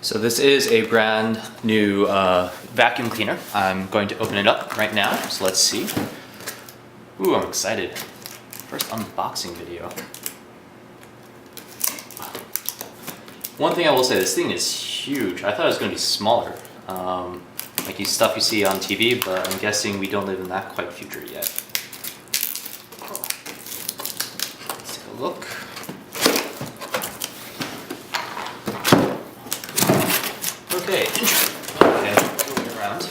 So this is a brand new vacuum cleaner. I'm going to open it up right now, so let's see. Ooh, I'm excited. First unboxing video. One thing I will say, this thing is huge. I thought it was going to be smaller. Like these stuff you see on TV, but I'm guessing we don't live in that quite future yet. Let's take a look. Okay, moving around.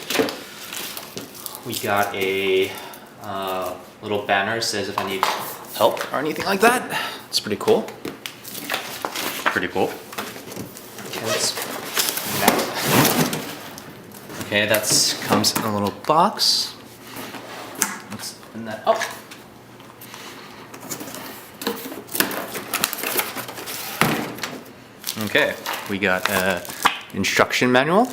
We got a little banner that says if I need help or anything like that. It's pretty cool. Pretty cool. Okay, that comes in a little box. Let's open that up. Okay, we got an instruction manual.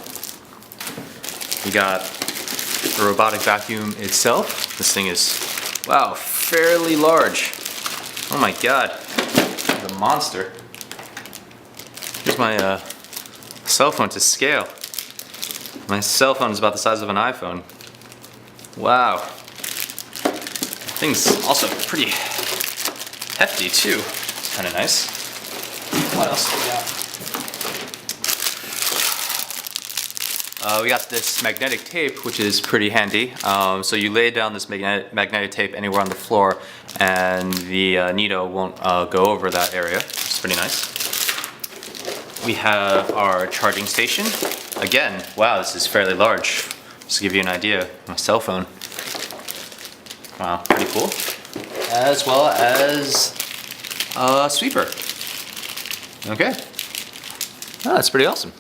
We got the robotic vacuum itself. This thing is, wow, fairly large. Oh my god, the monster. Here's my cell phone to scale. My cell phone is about the size of an iPhone. Wow. Thing's also pretty hefty too. It's kind of nice. What else do we got? We got this magnetic tape, which is pretty handy. So you lay down this magnetic tape anywhere on the floor and the Neato won't go over that area. It's pretty nice. We have our charging station. Again, wow, this is fairly large. Just to give you an idea, my cell phone. Wow, pretty cool. As well as a sweeper. Okay. Oh, that's pretty awesome.